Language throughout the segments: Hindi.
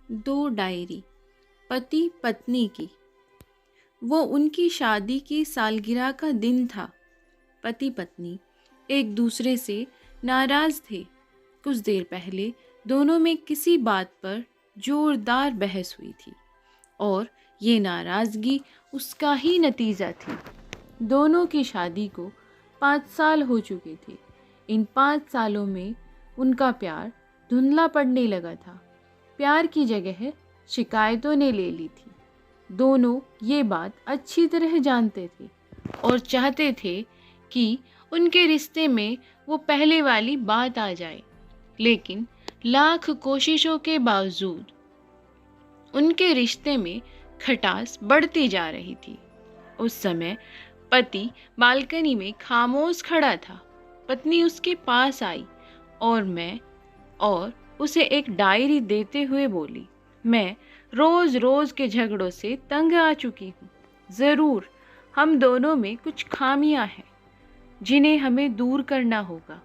दो डायरी पति पत्नी की। वो उनकी शादी की सालगिरह का दिन था। पति पत्नी एक दूसरे से नाराज थे। कुछ देर पहले दोनों में किसी बात पर जोरदार बहस हुई थी और ये नाराजगी उसका ही नतीजा थी। दोनों की शादी को 5 साल हो चुके थे। इन 5 सालों में उनका प्यार धुंधला पड़ने लगा था। प्यार की जगह शिकायतों ने ले ली थी। दोनों ये बात अच्छी तरह जानते थे और चाहते थे कि उनके रिश्ते में वो पहले वाली बात आ जाए, लेकिन लाख कोशिशों के बावजूद उनके रिश्ते में खटास बढ़ती जा रही थी। उस समय पति बालकनी में खामोश खड़ा था। पत्नी उसके पास आई और उसे एक डायरी देते हुए बोली, मैं रोज रोज के झगड़ों से तंग आ चुकी हूँ। ज़रूर हम दोनों में कुछ खामियां हैं जिन्हें हमें दूर करना होगा,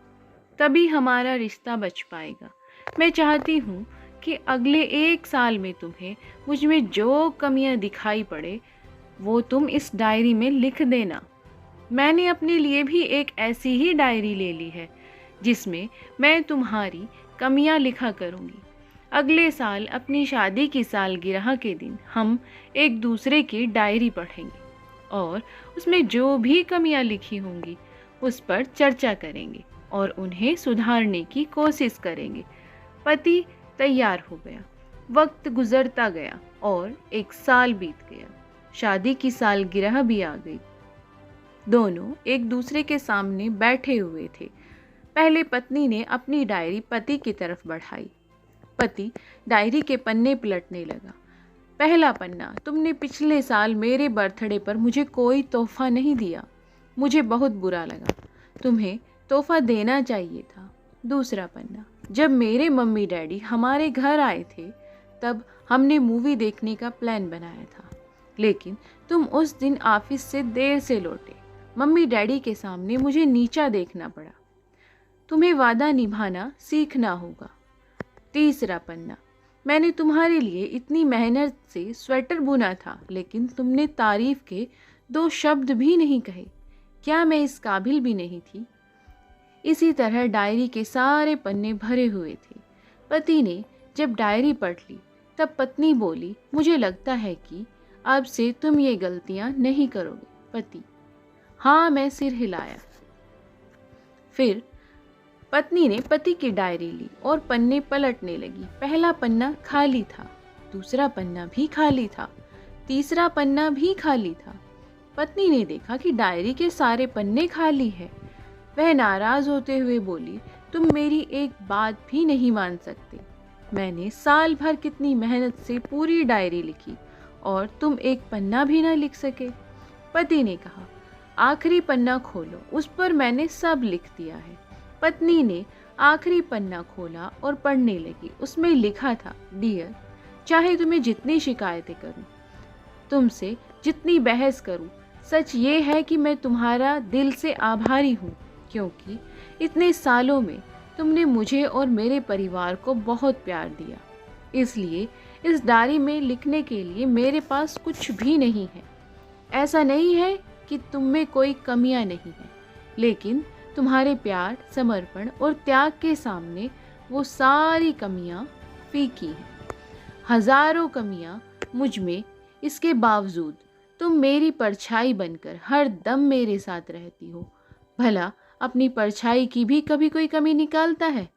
तभी हमारा रिश्ता बच पाएगा। मैं चाहती हूँ कि अगले 1 साल में तुम्हें मुझ में जो कमियां दिखाई पड़े वो तुम इस डायरी में लिख देना। मैंने अपने लिए भी एक ऐसी ही डायरी ले ली है जिसमें मैं तुम्हारी कमियां लिखा करूँगी। अगले साल अपनी शादी की सालगिरह के दिन हम एक दूसरे की डायरी पढ़ेंगे और उसमें जो भी कमियां लिखी होंगी उस पर चर्चा करेंगे और उन्हें सुधारने की कोशिश करेंगे। पति तैयार हो गया। वक्त गुजरता गया और 1 साल बीत गया। शादी की सालगिरह भी आ गई। दोनों एक दूसरे के सामने बैठे हुए थे। पहले पत्नी ने अपनी डायरी पति की तरफ बढ़ाई। पति डायरी के पन्ने पलटने लगा। पहला पन्ना, तुमने पिछले साल मेरे बर्थडे पर मुझे कोई तोहफा नहीं दिया। मुझे बहुत बुरा लगा। तुम्हें तोहफा देना चाहिए था। दूसरा पन्ना, जब मेरे मम्मी डैडी हमारे घर आए थे तब हमने मूवी देखने का प्लान बनाया था, लेकिन तुम उस दिन ऑफिस से देर से लौटे। मम्मी डैडी के सामने मुझे नीचा देखना पड़ा। तुम्हें वादा निभाना सीखना होगा। तीसरा पन्ना, मैंने तुम्हारे लिए इतनी मेहनत से स्वेटर बुना था, लेकिन तुमने तारीफ के 2 शब्द भी नहीं कहे। क्या मैं इस काबिल भी नहीं थी? इसी तरह डायरी के सारे पन्ने भरे हुए थे। पति ने जब डायरी पढ़ ली तब पत्नी बोली, मुझे लगता है कि अब से तुम ये गलतियां नहीं करोगे। पति, हाँ, मैं सिर हिलाया। फिर पत्नी ने पति की डायरी ली और पन्ने पलटने लगी। पहला पन्ना खाली था, दूसरा पन्ना भी खाली था, तीसरा पन्ना भी खाली था। पत्नी ने देखा कि डायरी के सारे पन्ने खाली है। वह नाराज होते हुए बोली, तुम मेरी एक बात भी नहीं मान सकते। मैंने साल भर कितनी मेहनत से पूरी डायरी लिखी और तुम एक पन्ना भी ना लिख सके। पति ने कहा, आखिरी पन्ना खोलो, उस पर मैंने सब लिख दिया है। पत्नी ने आखिरी पन्ना खोला और पढ़ने लगी। उसमें लिखा था, डियर, चाहे तुम्हें जितनी शिकायतें करूं, तुमसे जितनी बहस करूं, सच ये है कि मैं तुम्हारा दिल से आभारी हूँ, क्योंकि इतने सालों में तुमने मुझे और मेरे परिवार को बहुत प्यार दिया। इसलिए इस डायरी में लिखने के लिए मेरे पास कुछ भी नहीं है। ऐसा नहीं है कि तुम में कोई कमियां नहीं हैं, लेकिन तुम्हारे प्यार, समर्पण और त्याग के सामने वो सारी कमियां फीकी हैं। हजारों कमियां मुझ में, इसके बावजूद तुम मेरी परछाई बनकर हर दम मेरे साथ रहती हो। भला अपनी परछाई की भी कभी कोई कमी निकालता है?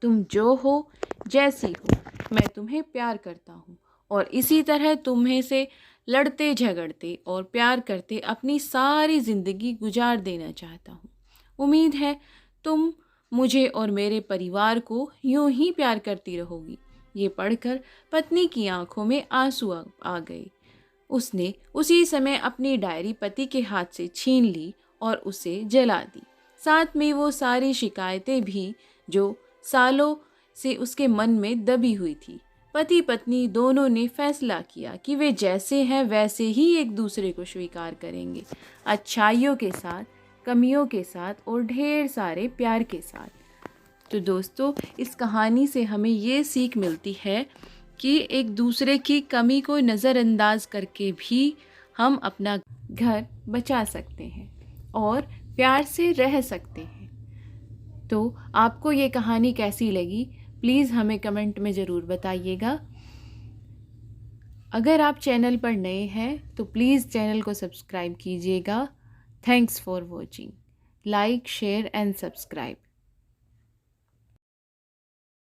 तुम जो हो, जैसी हो, मैं तुम्हें प्यार करता हूँ और इसी तरह तुम्हें से लड़ते झगड़ते और प्यार करते अपनी सारी ज़िंदगी गुजार देना चाहता हूँ। उम्मीद है तुम मुझे और मेरे परिवार को यूं ही प्यार करती रहोगी। ये पढ़कर पत्नी की आंखों में आंसू आ गए। उसने उसी समय अपनी डायरी पति के हाथ से छीन ली और उसे जला दी। साथ में वो सारी शिकायतें भी जो सालों से उसके मन में दबी हुई थी। पति पत्नी दोनों ने फैसला किया कि वे जैसे हैं वैसे ही एक दूसरे को स्वीकार करेंगे, अच्छाइयों के साथ, कमियों के साथ और ढेर सारे प्यार के साथ। तो दोस्तों, इस कहानी से हमें ये सीख मिलती है कि एक दूसरे की कमी को नज़रअंदाज करके भी हम अपना घर बचा सकते हैं और प्यार से रह सकते हैं। तो आपको ये कहानी कैसी लगी, प्लीज़ हमें कमेंट में ज़रूर बताइएगा। अगर आप चैनल पर नए हैं तो प्लीज़ चैनल को सब्सक्राइब कीजिएगा। Thanks for watching. Like, share and subscribe.